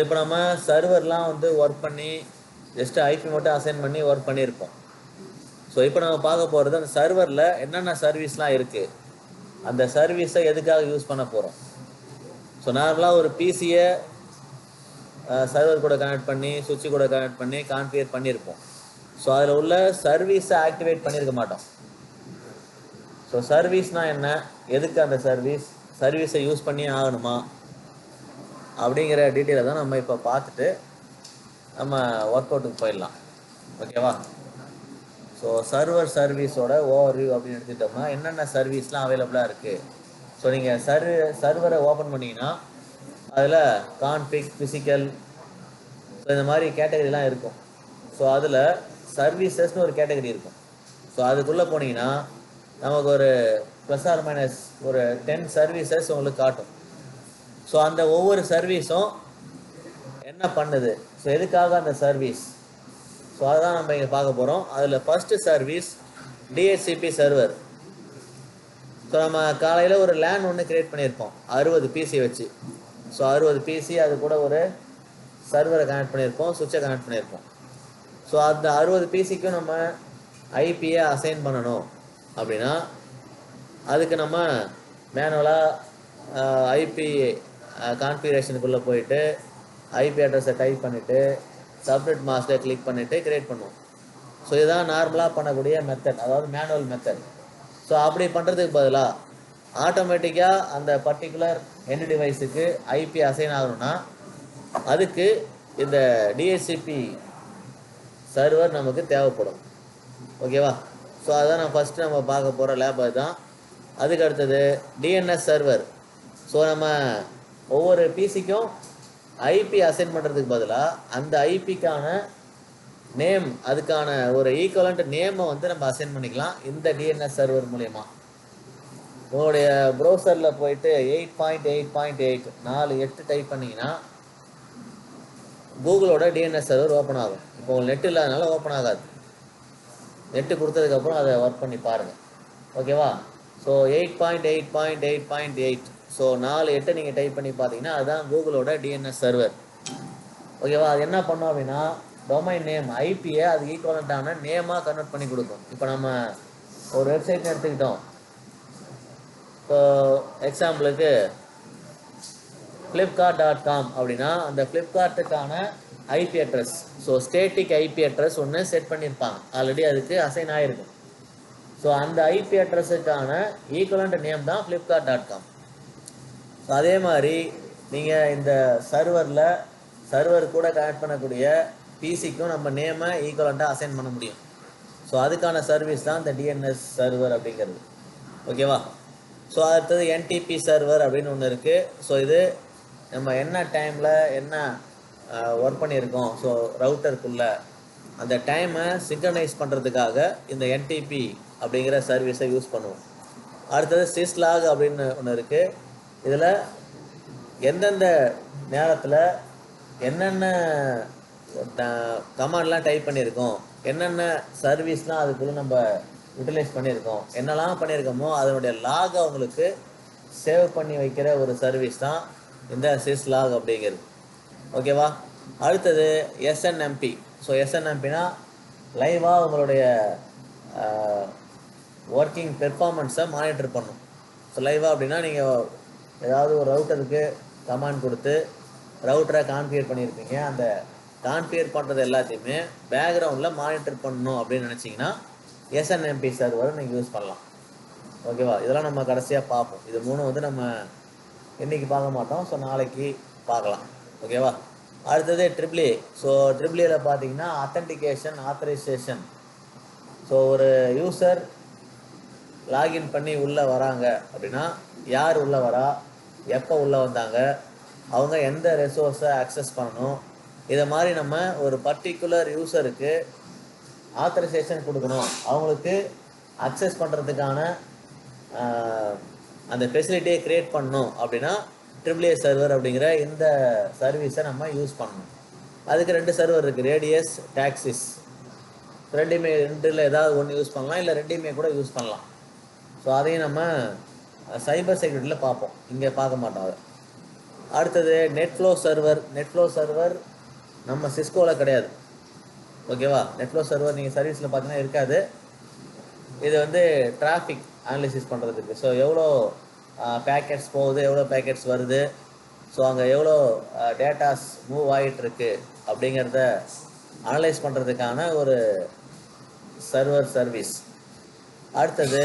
இப்போ நம்ம சர்வர்லாம் வந்து ஒர்க் பண்ணி ஜஸ்ட் ஐபி மட்டும் அசைன் பண்ணி ஒர்க் பண்ணியிருப்போம். ஸோ இப்போ நம்ம பார்க்க போகிறது அந்த சர்வரில் என்னென்ன சர்வீஸ்லாம் இருக்குது, அந்த சர்வீஸை எதுக்காக யூஸ் பண்ண போகிறோம். ஸோ நார்மலாக ஒரு பிசியை சர்வர் கூட கனெக்ட் பண்ணி சுவிட்சு கூட கனெக்ட் பண்ணி கான்ஃபிகர் பண்ணியிருப்போம். ஸோ அதில் உள்ள சர்வீஸை ஆக்டிவேட் பண்ணியிருக்க மாட்டோம். ஸோ சர்வீஸ்னால் என்ன, எதுக்கு அந்த சர்வீஸை யூஸ் பண்ணி ஆகணுமா அப்படிங்கிற டீட்டெயிலை தான் நம்ம இப்போ பார்த்துட்டு நம்ம ஒர்க் அவுட்டுக்கு போயிடலாம். ஓகேவா? ஸோ சர்வீஸோட ஓவர்வியூ அப்படின்னு எடுத்துக்கிட்டோம்னா என்னென்ன சர்வீஸ்லாம் அவைலபிளாக இருக்குது. ஸோ நீங்கள் சர்வரை ஓப்பன் பண்ணிங்கன்னா அதில் கான்ஃபிக், ஃபிசிக்கல், ஸோ இந்த மாதிரி கேட்டகரிலாம் இருக்கும். ஸோ அதில் சர்வீசஸ்னு ஒரு கேட்டகரி இருக்கும். ஸோ அதுக்குள்ளே போனீங்கன்னா நமக்கு ஒரு ப்ளஸ் ஆர் மைனஸ் ஒரு 10 சர்வீசஸ் உங்களுக்கு காட்டும். ஸோ அந்த ஒவ்வொரு சர்வீஸும் என்ன பண்ணுது, ஸோ எதுக்காக அந்த சர்வீஸ், ஸோ அதுதான் நம்ம இங்கே பார்க்க போகிறோம். அதில் first service DHCP server. So நம்ம காலையில் ஒரு லேன் ஒன்று க்ரியேட் பண்ணியிருப்போம் 60 பிசி வச்சு. ஸோ 60 பிசி, அது கூட ஒரு சர்வரை கனெக்ட் பண்ணியிருப்போம், சுவிட்சை கனெக்ட் பண்ணியிருப்போம். ஸோ அந்த 60 பிசிக்கும் நம்ம ஐபியை அசைன் பண்ணணும் அப்படின்னா அதுக்கு நம்ம மேனுவலாக ஐபி கான்ஃபிகரேஷனுக்குள்ளே போயிட்டு ஐபி அட்ரஸை டைப் பண்ணிவிட்டு சப்நெட் மாஸ்டரை கிளிக் பண்ணிவிட்டு க்ரியேட் பண்ணுவோம். ஸோ இதுதான் நார்மலாக பண்ணக்கூடிய மெத்தட், அதாவது மேனுவல் மெத்தட். ஸோ அப்படி பண்ணுறதுக்கு பதிலாக ஆட்டோமேட்டிக்காக அந்த பர்டிகுலர் எண்ட் டிவைஸுக்கு ஐபி அசைன் ஆகணும்னா அதுக்கு இந்த டிஹெச்சிபி சர்வர் நமக்கு தேவைப்படும். ஓகேவா? ஸோ அதான் நான் ஃபஸ்ட்டு நம்ம பார்க்க போகிற லேப் அதுதான். அதுக்கு அடுத்தது டிஎன்எஸ் சர்வர். ஸோ நம்ம ஒவ்வொரு பிசிக்கும் ஐபி அசைன் பண்ணுறதுக்கு பதிலாக அந்த ஐபிக்கான நேம், அதுக்கான ஒரு ஈக்குவலண்ட் நேமை வந்து நம்ம அசைன் பண்ணிக்கலாம் இந்த டிஎன்எஸ் சர்வர் மூலயமா. உங்களுடைய ப்ரௌசரில் போயிட்டு 8.8.8 48 டைப் பண்ணிங்கன்னா கூகுளோட டிஎன்எஸ் சர்வர் ஓப்பன் ஆகும். இப்போ உங்களுக்கு நெட் இல்லாதனால ஓப்பன் ஆகாது. நெட்டு கொடுத்ததுக்கப்புறம் அதை ஒர்க் பண்ணி பாருங்கள். ஓகேவா? ஸோ 8.8.8.8 ஸோ 48 நீங்கள் டைப் பண்ணி பார்த்தீங்கன்னா அதுதான் கூகுளோட டிஎன்எஸ் சர்வர். ஓகேவா? அது என்ன பண்ணோம் அப்படின்னா டொமைன் நேம் ஐபியை அது ஈக்குவலண்ட்டான நேமாக கன்வெர்ட் பண்ணி கொடுக்கும். இப்போ நம்ம ஒரு வெப்சைட்னு எடுத்துக்கிட்டோம். இப்போ எக்ஸாம்பிளுக்கு flipkart.com அப்படின்னா அந்த ஃப்ளிப்கார்ட்டுக்கான IP address, so static IP address ஒன்று செட் பண்ணியிருப்பாங்க, ஆல்ரெடி அதுக்கு அசைன் ஆகிருக்கும். ஸோ அந்த ஐபி அட்ரஸுக்கான ஈக்குவலண்ட் நேம் தான் flipkart.com. ஸோ அதே மாதிரி நீங்கள் இந்த சர்வர் கூட கனெக்ட் பண்ணக்கூடிய பிசிக்கும் நம்ம நேமை ஈக்குவலண்ட்டாக அசைன் பண்ண முடியும். ஸோ அதுக்கான சர்வீஸ் தான் இந்த டிஎன்எஸ் சர்வர் அப்படிங்கிறது. ஓகேவா? ஸோ அடுத்தது என்டிபி சர்வர் அப்படின்னு ஒன்று இருக்குது. ஸோ இது நம்ம என்ன டைமில் என்ன ஒர்க் பண்ணியிருக்கோம், ஸோ ரவுட்டருக்குள்ளே அந்த டைமை சிங்க்ரனைஸ் பண்ணுறதுக்காக இந்த என்டிபி அப்படிங்கிற சர்வீஸை யூஸ் பண்ணுவோம். அடுத்தது சிஸ்லாக் அப்படின்னு ஒன்று இருக்குது. இதில் எந்தெந்த நேரத்தில் என்னென்ன கமாண்ட்லாம் டைப் பண்ணியிருக்கோம், என்னென்ன சர்வீஸ்லாம் அதுக்குள்ளே நம்ம யூட்டிலைஸ் பண்ணியிருக்கோம், என்னெல்லாம் பண்ணியிருக்கோமோ அதனுடைய லாகை உங்களுக்கு சேவ் பண்ணி வைக்கிற ஒரு சர்வீஸ் தான் இந்த சிஸ்லாக் அப்படிங்கிறது. ஓகேவா? அடுத்தது எஸ்என்எம்பி. ஸோ எஸ்என்எம்பினா லைவாக உங்களுடைய ஒர்க்கிங் பெர்ஃபார்மன்ஸை மானிட்டர் பண்ணும். ஸோ லைவாக அப்படின்னா நீங்கள் ஏதாவது ஒரு ரவுட்டருக்கு கமாண்ட் கொடுத்து ரவுட்டரை கான்ஃபிகர் பண்ணியிருப்பீங்க, அந்த கான்ஃபிகர் பண்ணுறது எல்லாத்தையுமே பேக்ரவுண்டில் மானிட்டர் பண்ணணும் அப்படின்னு நினச்சிங்கன்னா எஸ்என்எம்பி சர்வரை நீங்கள் யூஸ் பண்ணலாம். ஓகேவா? இதெல்லாம் நம்ம கடைசியாக பார்ப்போம். இது மூணும் வந்து நம்ம இன்றைக்கி பார்க்க மாட்டோம், ஸோ நாளைக்கு பார்க்கலாம். ஓகேவா? அடுத்தது ட்ரிபிள்ஏ. ஸோ ட்ரிபிள்ஏல பார்த்தீங்கன்னா அத்தன்டிகேஷன், ஆத்தரைசேஷன். ஸோ ஒரு யூசர் லாகின் பண்ணி உள்ளே வராங்க அப்படின்னா யார் உள்ளே வரா, எப்போ உள்ளே வந்தாங்க, அவங்க எந்த ரிசோர்ஸை அக்சஸ் பண்ணணும், இதை மாதிரி நம்ம ஒரு பர்டிகுலர் யூசருக்கு ஆத்தரைசேஷன் கொடுக்கணும், அவங்களுக்கு அக்சஸ் பண்ணுறதுக்கான அந்த ஃபெசிலிட்டியை க்ரியேட் பண்ணணும் அப்படின்னா ட்ரிபிள்ஏ சர்வர் அப்படிங்கிற இந்த சர்வீஸை நம்ம யூஸ் பண்ணணும். அதுக்கு 2 சர்வர் இருக்குது, ரேடியஸ், டாக்ஸிஸ். ரெண்டில் ஏதாவது ஒன்று யூஸ் பண்ணலாம், இல்லை ரெண்டையுமே கூட யூஸ் பண்ணலாம். ஸோ அதையும் நம்ம சைபர் செக்யூரிட்டியில் பார்ப்போம், இங்கே பார்க்க மாட்டோம் அதை. அடுத்தது நெட்ஃப்ளோ சர்வர். நெட்ஃப்ளோ சர்வர் நம்ம சிஸ்கோவில் கிடையாது. ஓகேவா? நெட்ஃப்ளோ சர்வர் நீங்கள் சர்வீஸில் பார்த்தீங்கன்னா இருக்காது. இது வந்து டிராஃபிக் அனாலிசிஸ் பண்ணுறதுக்கு. ஸோ எவ்வளோ பேக்கெட்ஸ் போகுது, எவ்வளோ பேக்கெட்ஸ் வருது, ஸோ அங்கே எவ்வளோ டேட்டாஸ் மூவ் ஆகிட்டுருக்கு அப்படிங்கிறத அனலைஸ் பண்ணுறதுக்கான ஒரு சர்வர் சர்வீஸ். அடுத்தது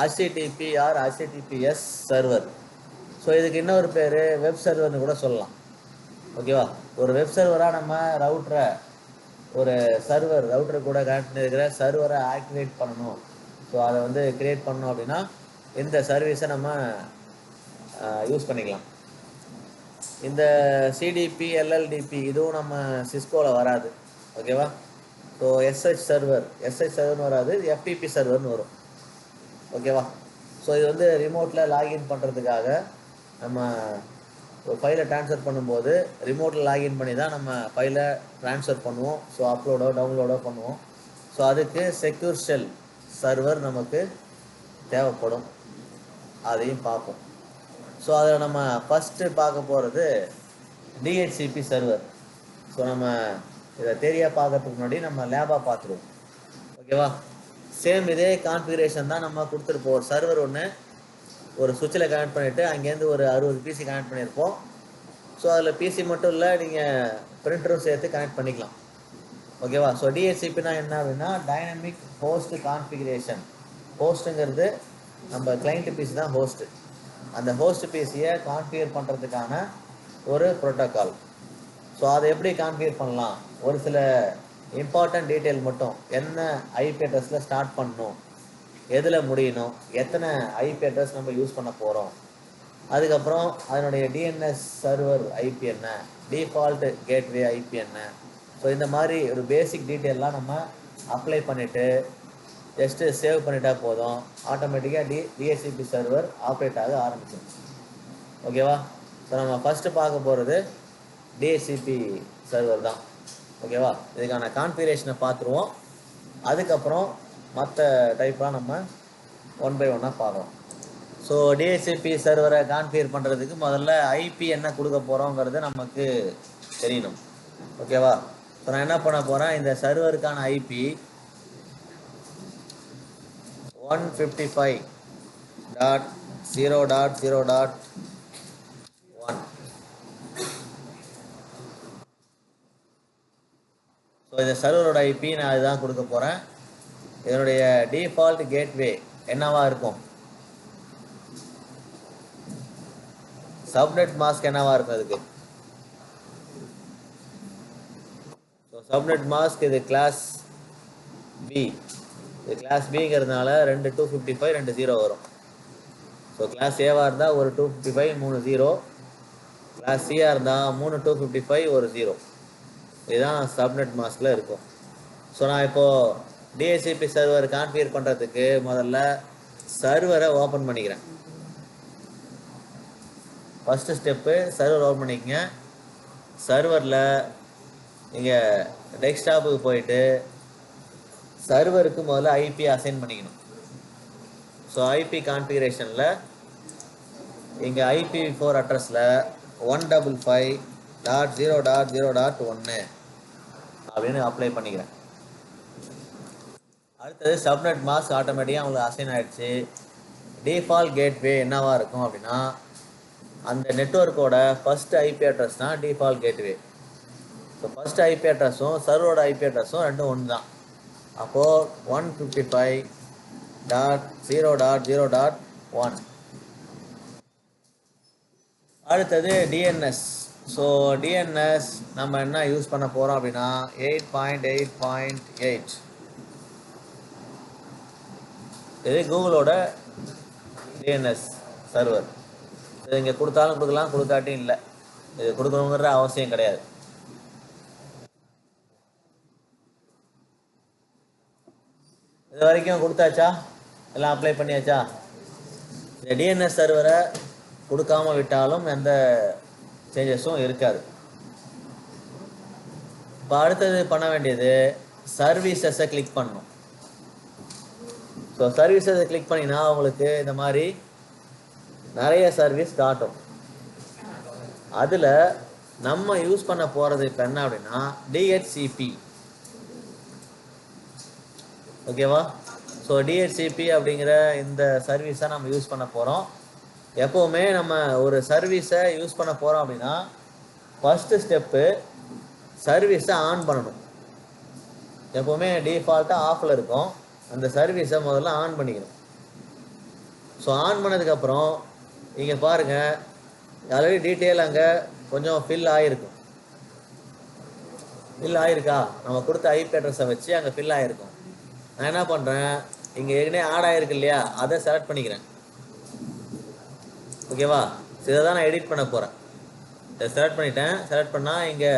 HTTP or HTTPS server. So இதுக்கு இன்னொரு பேர் வெப் சர்வர்னு கூட சொல்லலாம். ஓகேவா? ஒரு வெப் சர்வராக நம்ம ரவுட்டரை ஒரு ரவுட்டரை கூட கனெக்ட் பண்ணியிருக்கிற சர்வரை ஆக்டிவேட் பண்ணணும். ஸோ அதை வந்து க்ரியேட் பண்ணணும் அப்படின்னா இந்த சர்வீஸை நம்ம யூஸ் பண்ணிக்கலாம். இந்த CDP LLDP இதுவும் நம்ம சிஸ்கோவில் வராது. ஓகேவா? ஸோ SH சர்வர்னு வராது, FTP சர்வர்னு வரும். ஓகேவா? ஸோ இது வந்து ரிமோட்டில் லாகின் பண்ணுறதுக்காக நம்ம ஒரு ஃபைலை ட்ரான்ஸ்ஃபர் பண்ணும்போது ரிமோட்டில் லாகின் பண்ணி தான் நம்ம ஃபைலை ட்ரான்ஸ்ஃபர் பண்ணுவோம். ஸோ அப்லோடோ டவுன்லோடோ பண்ணுவோம். ஸோ அதுக்கு செக்யூர் ஷெல் சர்வர் நமக்கு தேவைப்படும். அதையும் பார்ப்போம். ஸோ அதில் நம்ம ஃபஸ்ட்டு பார்க்க போகிறது DHCP சர்வர். ஸோ நம்ம இதை தெரியா பார்க்கறதுக்கு முன்னாடி நம்ம லேபாக பார்த்துருவோம். ஓகேவா? சேம் இதே கான்ஃபிகரேஷன் தான் நம்ம கொடுத்துருப்போம். ஒரு சர்வர் ஒன்று ஒரு சுவிட்சில் கனெக்ட் பண்ணிவிட்டு அங்கேருந்து ஒரு 60 PC கனெக்ட் பண்ணியிருப்போம். ஸோ அதில் PC மட்டும் இல்லை, நீங்கள் பிரிண்டரும் சேர்த்து கனெக்ட் பண்ணிக்கலாம். ஓகேவா? ஸோ DHCPனா என்ன அப்படின்னா டைனமிக் ஹோஸ்ட் கான்ஃபிகரேஷன். ஹோஸ்ட்டுங்கிறது நம்ம கிளைண்ட் PC தான் ஹோஸ்ட்டு. அந்த ஹோஸ்ட் PCயை கான்ஃபிகர் பண்ணுறதுக்கான ஒரு ப்ரோட்டோக்கால். ஸோ அதை எப்படி கான்ஃபிகர் பண்ணலாம், ஒரு சில இம்பார்ட்டன்ட் டீட்டெயில் மட்டும், என்ன IP அட்ரஸில் ஸ்டார்ட் பண்ணணும், எதில் முடியணும், எத்தனை IP அட்ரஸ் நம்ம யூஸ் பண்ண போகிறோம், அதுக்கப்புறம் அதனுடைய DNS சர்வர் IP என்ன, டிஃபால்ட் கேட்வே IP என்ன. ஸோ இந்த மாதிரி ஒரு பேசிக் டீட்டெயிலெலாம் நம்ம அப்ளை பண்ணிவிட்டு ஜஸ்ட்டு சேவ் பண்ணிட்டா போதும், ஆட்டோமேட்டிக்காக DHCP சர்வர் ஆப்ரேட் ஆக ஆரம்பிச்சிடும். ஓகேவா? ஸோ நம்ம ஃபஸ்ட்டு பார்க்க போகிறது DHCP சர்வர் தான். ஓகேவா? இதுக்கான கான்ஃபிகரேஷனை பார்த்துருவோம். அதுக்கப்புறம் மற்ற டைப்லாம் நம்ம 1 by 1 பார்க்கலாம். ஸோ DHCP சர்வரை கான்ஃபிகர் பண்ணுறதுக்கு முதல்ல IP என்ன கொடுக்க போகிறோங்கிறது நமக்கு தெரியணும். ஓகேவா? ஸோ நான் என்ன பண்ண போகிறேன், இந்த சர்வருக்கான IP 155.0.0.1. ஸோ இந்த சர்வரோட IP நான் அதுதான் கொடுக்க போகிறேன். இதனுடைய டிஃபால்ட் கேட்வே என்னவா இருக்கும், சப்நெட் மாஸ்க் என்னவா இருக்கும் அதுக்கு. ஸோ சப்நெட் மாஸ்க் இது கிளாஸ் B. இது கிளாஸ் Bங்கிறதுனால 2 255 2 0 வரும். ஸோ கிளாஸ் Aவாக இருந்தால் ஒரு 255 3 0, கிளாஸ் Cயாக இருந்தால் 3 255 1 0. இதுதான் சப்நெட் மாஸ்கில் இருக்கும். ஸோ நான் இப்போது DHCP சர்வர் கான்ஃபிகர் பண்ணுறதுக்கு முதல்ல சர்வரை ஓப்பன் பண்ணிக்கிறேன். ஃபஸ்ட்டு ஸ்டெப்பு சர்வர் ஓப்பன் பண்ணிக்கங்க. சர்வரில் நீங்கள் டெஸ்க்டாப்புக்கு போயிட்டு சர்வருக்கு முதல்ல IP அசைன் பண்ணிக்கணும். ஸோ IP கான்ஃபிகரேஷனில் இங்கே IPv4 அட்ரஸில் 155.0.0.1 அப்படின்னு அப்ளை பண்ணிக்கிறேன். அடுத்தது சப்நெட் மாஸ்க் ஆட்டோமேட்டிக்காக உங்களுக்கு அசைன் ஆகிடுச்சு. டிஃபால்ட் கேட்வே என்னவாக இருக்கும் அப்படின்னா அந்த நெட்வொர்க்கோட ஃபஸ்ட் IP அட்ரஸ் தான் default gateway. So first IP அட்ரஸும் சர்வரோட IP அட்ரஸும் ரெண்டும் ஒன்று தான். அப்போது 155.0.0.1. அடுத்தது DNS. ஸோ DNS நம்ம என்ன யூஸ் பண்ண போகிறோம் அப்படின்னா 8.8.8. இது கூகுளோட DNS சர்வர். இது இங்கே கொடுத்தாலும் கொடுக்கலாம், கொடுக்காட்டியும் இல்லை. இது கொடுக்கணுங்கிற அவசியம் கிடையாது. இது வரைக்கும் கொடுத்தாச்சா, எல்லாம் அப்ளை பண்ணியாச்சா? இந்த DNS சர்வரை கொடுக்காம விட்டாலும் எந்த சேஞ்சஸும் இருக்காது. இப்போ அடுத்தது பண்ண வேண்டியது சர்வீசஸை கிளிக் பண்ணணும். ஸோ சர்வீசஸை கிளிக் பண்ணினா உங்களுக்கு இந்த மாதிரி நிறைய சர்வீஸ் காட்டும். அதில் நம்ம யூஸ் பண்ண போகிறது இப்போ என்ன அப்படின்னா டிஹெச்சிபி. ஓகேவா? ஸோ டிஹெச்சிபி அப்படிங்கிற இந்த சர்வீஸை நம்ம யூஸ் பண்ண போகிறோம். எப்போவுமே நம்ம ஒரு சர்வீஸை யூஸ் பண்ண போகிறோம் அப்படின்னா ஃபஸ்ட்டு ஸ்டெப்பு சர்வீஸை ஆன் பண்ணணும். எப்போவுமே டிஃபால்ட்டாக ஆஃபில் இருக்கும். அந்த சர்வீஸை முதல்ல ஆன் பண்ணிக்கணும். ஸோ ஆன் பண்ணதுக்கப்புறம் இங்கே பாருங்கள், ஆல்ரெடி டீட்டெயில் அங்கே கொஞ்சம் ஃபில் ஆகிருக்கும். ஃபில் ஆகிருக்கா? நம்ம கொடுத்த ஐபி அட்ரஸை வச்சு அங்கே ஃபில் ஆகிருக்கும். நான் என்ன பண்ணுறேன், இங்கே ஏற்கனவே ஆட் ஆகிருக்கு இல்லையா, அதை செலக்ட் பண்ணிக்கிறேன். ஓகேவா? இதை தான் நான் எடிட் பண்ண போகிறேன். இதை செலக்ட் பண்ணிட்டேன். செலக்ட் பண்ணால் இங்கே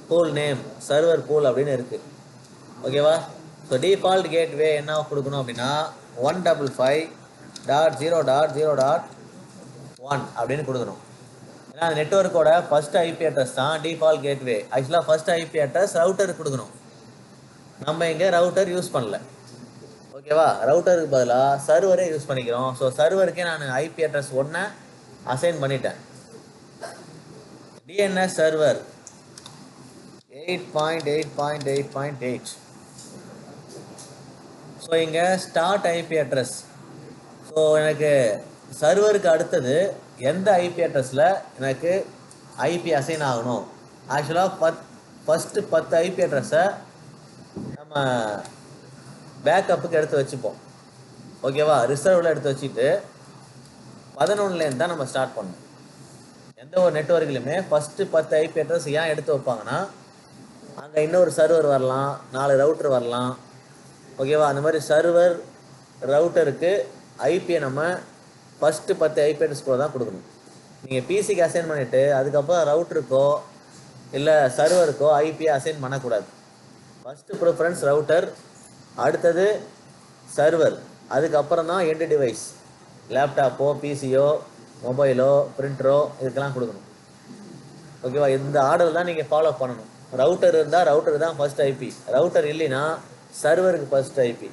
பூல் நேம் சர்வர் பூல் அப்படின்னு இருக்குது. ஓகேவா? ஸோ டிஃபால்ட் கேட்வே என்ன கொடுக்கணும் அப்படின்னா 155.0.0.1 அப்படின்னு கொடுக்கணும். ஏன்னா அந்த நெட்வொர்க்கோட ஃபர்ஸ்ட் ஐபி அட்ரஸ் தான் டிஃபால்ட் கேட்வே. ஆக்சுவலாக ஃபர்ஸ்ட் ஐபி அட்ரஸ் ரவுட்டருக்கு கொடுக்கணும். நம்ம இங்கே ரவுட்டர் யூஸ் பண்ணல. ஓகேவா? ரவுட்டருக்கு பதிலாக சர்வரே யூஸ் பண்ணிக்கிறோம். ஸோ சர்வருக்கே நான் ஐபி அட்ரஸ் 1 அசைன் பண்ணிட்டேன். DNS server 8.8.8.8. ஸோ இங்கே ஸ்டார்ட் ஐபி அட்ரஸ். ஸோ எனக்கு சர்வருக்கு அடுத்தது எந்த ஐபி அட்ரஸில் எனக்கு ஐபி அசைன் ஆகணும். ஆக்சுவலாக ஃபஸ்ட்டு 10 ஐபி அட்ரஸை நம்ம பேக்கப்புக்கு எடுத்து வச்சுப்போம். ஓகேவா? ரிசர்வில் எடுத்து வச்சுட்டு 11லேருந்து தான் நம்ம ஸ்டார்ட் பண்ணணும். எந்த ஒரு நெட்வொர்க்லையுமே ஃபஸ்ட்டு 10 ஐபி அட்ரஸ் ஏன் எடுத்து வைப்பாங்கன்னா, அங்கே இன்னொரு சர்வர் வரலாம், 4 ரவுட்டர் வரலாம். ஓகேவா? அந்த மாதிரி சர்வர் ரவுட்டருக்கு ஐபியை நம்ம ஃபஸ்ட்டு 10 ஐபி அட்ரஸ் கூட தான் கொடுக்கணும். நீங்கள் பிசிக்கு அசைன் பண்ணிவிட்டு அதுக்கப்புறம் ரவுட்டருக்கோ இல்லை சர்வருக்கோ ஐபியை அசைன் பண்ணக்கூடாது. ஃபஸ்ட்டு ப்ரிஃபரன்ஸ் ரவுட்டர், அடுத்தது சர்வர், அதுக்கப்புறம் தான் எண்டு டிவைஸ், லேப்டாப்போ பிசியோ மொபைலோ பிரிண்டரோ இதுக்கெல்லாம் கொடுக்கணும். ஓகேவா? இந்த ஆர்டர் தான் நீங்கள் ஃபாலோ பண்ணணும். ரவுட்டர் இருந்தால் ரவுட்டர் தான் ஃபஸ்ட் ஐபி, ரவுட்டர் இல்லைன்னா சர்வருக்கு ஃபஸ்ட் ஐபி.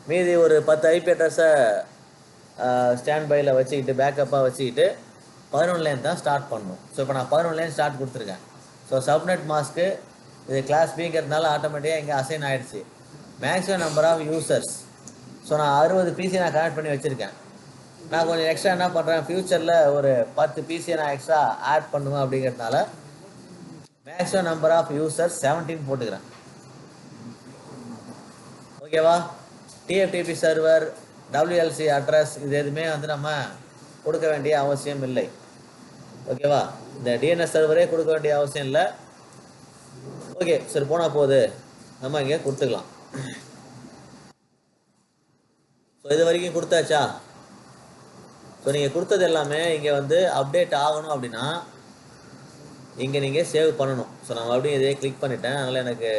மீதி ஒரு 10 ஐபி அட்ரஸை ஸ்டாண்ட் பையில் வச்சுக்கிட்டு பேக்கப்பாக வச்சுக்கிட்டு 11லேருந்து தான் ஸ்டார்ட் பண்ணணும். ஸோ இப்போ நான் 11லேருந்து ஸ்டார்ட் கொடுத்துருக்கேன். ஸோ சப்நெட் மாஸ்க்கு இது கிளாஸ் பிங்கிறதுனால ஆட்டோமேட்டிக்காக இங்கே அசைன் ஆகிடுச்சு. Maximum number of users. So நான் 60 பிசி நான் கனெக்ட் பண்ணி வச்சுருக்கேன். நான் கொஞ்சம் எக்ஸ்ட்ரா என்ன பண்ணுறேன், ஃப்யூச்சரில் ஒரு 10 பிசியை நான் எக்ஸ்ட்ரா ஆட் பண்ணுவேன். அப்படிங்கிறதுனால மேக்ஸிமம் நம்பர் ஆஃப் யூசர்ஸ் 17 போட்டுக்கிறேன். ஓகேவா? டிஎஃப்டிபி சர்வர், டபிள்யூஎல்சி அட்ரஸ் இது எதுவுமே வந்து நம்ம கொடுக்க வேண்டிய அவசியம் இல்லை. ஓகேவா? இந்த டிஎன்எஸ் சர்வரே கொடுக்க வேண்டிய அவசியம் இல்லை. ஓகே, சரி போனால் போகுது, நம்ம இங்கே கொடுத்துக்கலாம். ஸோ இது வரைக்கும் கொடுத்தாச்சா? ஸோ நீங்கள் கொடுத்தது எல்லாமே இங்கே வந்து அப்டேட் ஆகணும் அப்படின்னா இங்கே நீங்கள் சேவ் பண்ணணும். ஸோ நான் மறுபடியும் இதே கிளிக் பண்ணிட்டேன், அதனால் எனக்கு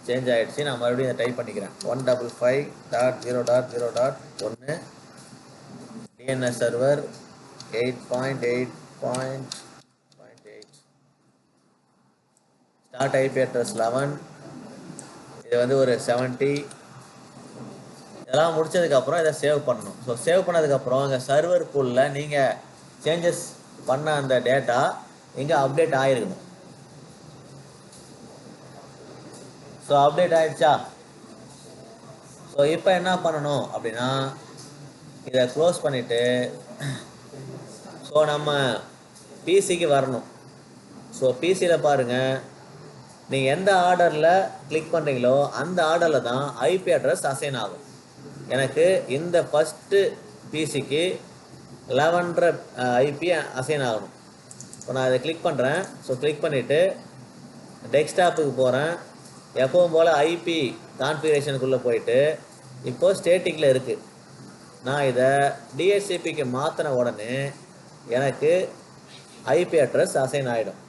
சேஞ்ச் ஆகிடுச்சு. நான் மறுபடியும் இதை டைப் பண்ணிக்கிறேன். 155.0.0.1 DNS server 8.8.8 start IP address 11. இது வந்து ஒரு 70. இதெல்லாம் முடிச்சதுக்கப்புறம் இதை சேவ் பண்ணணும். ஸோ சேவ் பண்ணதுக்கப்புறம் இங்கே சர்வர் பூலில் நீங்கள் சேஞ்சஸ் பண்ண அந்த டேட்டா இங்கே அப்டேட் ஆகிருக்கணும். ஸோ அப்டேட் ஆகிடுச்சா? ஸோ இப்போ என்ன பண்ணணும் அப்படின்னா இதை க்ளோஸ் பண்ணிவிட்டு ஸோ நம்ம பிசிக்கு வரணும். ஸோ பிசியில் பாருங்கள், நீங்கள் எந்த ஆர்டரில் கிளிக் பண்ணுறீங்களோ அந்த ஆர்டரில் தான் ஐபி அட்ரஸ் அசைன் ஆகும். எனக்கு இந்த ஃபஸ்ட்டு பிசிக்கு 11 ஐபி அசைன் ஆகணும். இப்போ நான் இதை கிளிக் பண்ணுறேன். ஸோ கிளிக் பண்ணிவிட்டு டெஸ்க்டாப்புக்கு போகிறேன். எப்பவும் போல் ஐபி கான்ஃபிகரேஷனுக்குள்ளே போயிட்டு இப்போது ஸ்டேட்டிக்கில் இருக்குது. நான் இதை டிஹெச்சிபிக்கு மாற்றின உடனே எனக்கு ஐபி அட்ரஸ் அசைன் ஆகிடும்.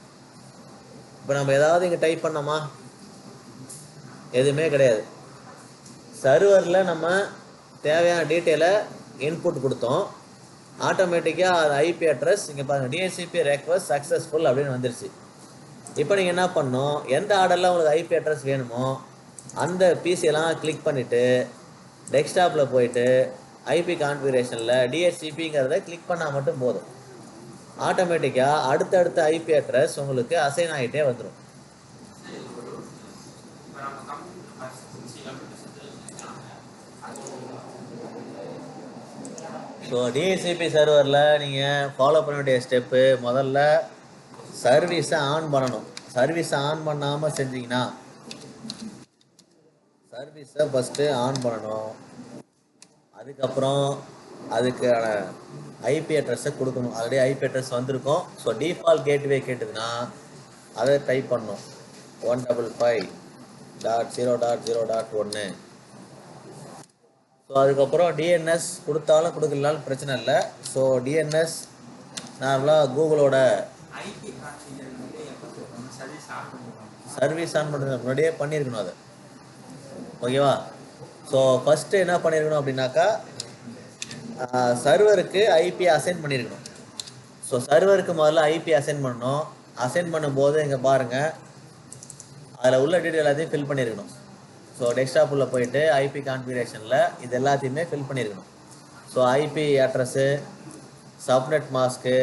இப்போ நம்ம ஏதாவது இங்கே டைப் பண்ணோமா? எதுவுமே கிடையாது. சர்வரில் நம்ம தேவையான டீட்டெயிலை இன்புட் கொடுத்தோம், ஆட்டோமேட்டிக்காக அது ஐபி அட்ரஸ் இங்கே பாருங்கள், டிஹெச்சிபி ரெக்வஸ்ட் சக்ஸஸ்ஃபுல் அப்படின்னு வந்துருச்சு. இப்போ நீங்கள் என்ன பண்ணணும், எந்த ஆர்டரில் உங்களுக்கு ஐபி அட்ரஸ் வேணுமோ அந்த பிசியெல்லாம் கிளிக் பண்ணிவிட்டு டெஸ்க்டாப்பில் போயிட்டு ஐபி கான்ஃபிகரேஷனில் டிஹெச்சிபிங்கிறத கிளிக் பண்ணால் மட்டும் போதும். ஆட்டோமேட்டிக்காக அடுத்தடுத்த ஐபி அட்ரஸ் உங்களுக்கு அசைன் ஆகிட்டே வந்துடும். ஸோ டிஹெச்சிபி சர்வரில் நீங்கள் ஃபாலோ பண்ண வேண்டிய ஸ்டெப்பு, முதல்ல சர்வீஸை ஆன் பண்ணணும். சர்வீஸை ஆன் பண்ணாமல் செஞ்சீங்கன்னா, சர்வீஸை ஃபஸ்ட்டு ஆன் பண்ணணும். அதுக்கப்புறம் அதுக்கான ஐபி அட்ரஸை கொடுக்கணும். ஆல்ரெடி ஐபி அட்ரஸ் வந்திருக்கும். ஸோ டிஃபால்ட் கேட்வே கேட்டதுன்னா அதை டைப் பண்ணணும். 155.0.0.1. ஸோ அதுக்கப்புறம் டிஎன்எஸ் கொடுத்தாலும் கொடுக்கலனாலும் பிரச்சனை இல்லை. ஸோ டிஎன்எஸ் நார்மலாக கூகுளோட சர்வீஸ் ஆன் பண்ணுறது முன்னாடியே பண்ணியிருக்கணும் அது. ஓகேவா? ஸோ ஃபஸ்ட்டு என்ன பண்ணியிருக்கணும் அப்படின்னாக்கா, சர்வருக்கு ஐபி அசைன் பண்ணியிருக்கணும். ஸோ சர்வருக்கு முதல்ல ஐபி அசைன் பண்ணணும். அசைன் பண்ணும்போது இங்கே பாருங்கள், அதில் உள்ள டீட்டெயில் எல்லாத்தையும் ஃபில் பண்ணியிருக்கணும். ஸோ டெஸ்க்டாப்பில் போயிட்டு ஐபி கான்ஃபிகரேஷனில் இது எல்லாத்தையுமே ஃபில் பண்ணியிருக்கணும். So IP address, subnet mask,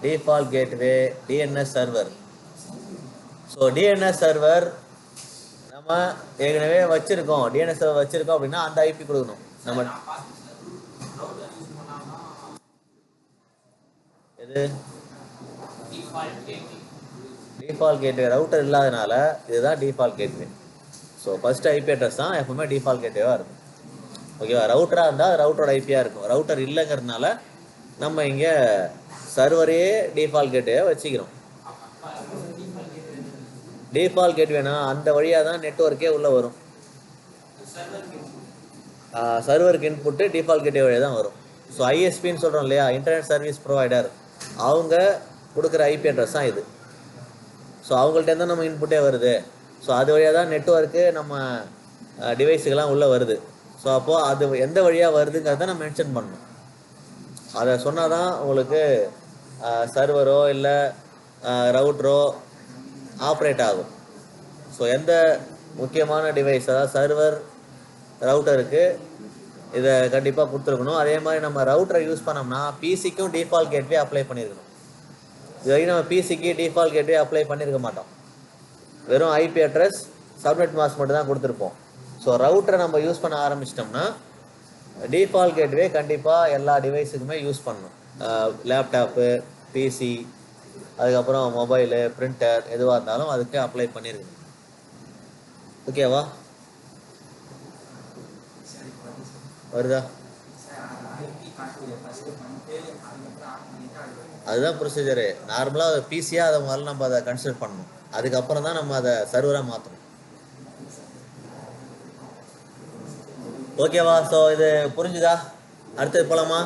default gateway, DNS server. So DNS server நம்ம ஏற்கனவே வச்சுருக்கோம். டிஎன்எஸ் சர்வர் வச்சுருக்கோம் அப்படின்னா அந்த ஐபி கொடுக்கணும். நம்ம இது டிஃபால்ட் கேட்வே ரவுட்டர் இல்லாதனால இதுதான் default gateway. So first IP address தான் எப்பவுமே டிஃபால்ட் கேட்வேவாக இருக்கும். ஓகேவா? ரவுட்டராக இருந்தால் ரவுட்டரோட ஐபியாக இருக்கும். ரவுட்டர் இல்லைங்கிறதுனால நம்ம இங்கே சர்வரையே டிஃபால்ட் கேட்வேவை வச்சுக்கிறோம். டிஃபால்ட் கேட்வேனா அந்த வழியாக தான் நெட்வொர்க்கே உள்ளே வரும். சர்வருக்கு இன்புட்டு டிஃபால்ட் கேட்வே வழியாக தான் வரும். ஸோ ஐஎஸ்பின்னு சொல்கிறோம் இல்லையா, இன்டர்நெட் சர்வீஸ் ப்ரொவைடர், அவங்க கொடுக்குற ஐபி அட்ரஸ் தான் இது. ஸோ அவங்கள்ட்ட தான் நம்ம இன்புட்டே வருது. ஸோ அது வழியாக தான் நெட்வொர்க்கு நம்ம டிவைஸுக்கெல்லாம் உள்ளே வருது. ஸோ அப்போது அது எந்த வழியாக வருதுங்கிறத நம்ம மென்ஷன் பண்ணணும். அதை சொன்னால் தான் உங்களுக்கு சர்வரோ இல்லை ரவுட்டரோ ஆப்ரேட் ஆகும். ஸோ எந்த முக்கியமான டிவைஸ், அதாவது சர்வர், ரவுட்டருக்கு இதை கண்டிப்பாக கொடுத்துருக்கணும். அதே மாதிரி நம்ம ரவுட்டரை யூஸ் பண்ணோம்னா பிசிக்கும் டிஃபால்ட் கேட்வே அப்ளை பண்ணியிருக்கணும். இது வரைக்கும் நம்ம பிசிக்கு டிஃபால்ட் கேட்வே அப்ளை பண்ணியிருக்க மாட்டோம். வெறும் ஐபி அட்ரஸ், சப்நெட் மாஸ்க் மட்டும் தான் கொடுத்துருப்போம். ஸோ ரவுட்டரை நம்ம யூஸ் பண்ண ஆரம்பிச்சிட்டோம்னா டிஃபால்ட் கேட்வே கண்டிப்பாக எல்லா டிவைஸுக்குமே யூஸ் பண்ணணும். லேப்டாப்பு, பிசி, அதுக்கப்புறம் மொபைலு, பிரிண்டர் எதுவாக இருந்தாலும் அதுக்கு அப்ளை பண்ணியிருக்கணும். ஓகேவா? வருதா? அதுதான் ப்ரொசீஜரு. நார்மலாக பிசியாக அதை முதல்ல நம்ம அதை கன்சிடர் பண்ணணும். அதுக்கப்புறம் தான் நம்ம அதை சர்வராக மாற்றணும். ஓகேவா? ஸோ இது புரிஞ்சுதா? அடுத்தது போகலாமா?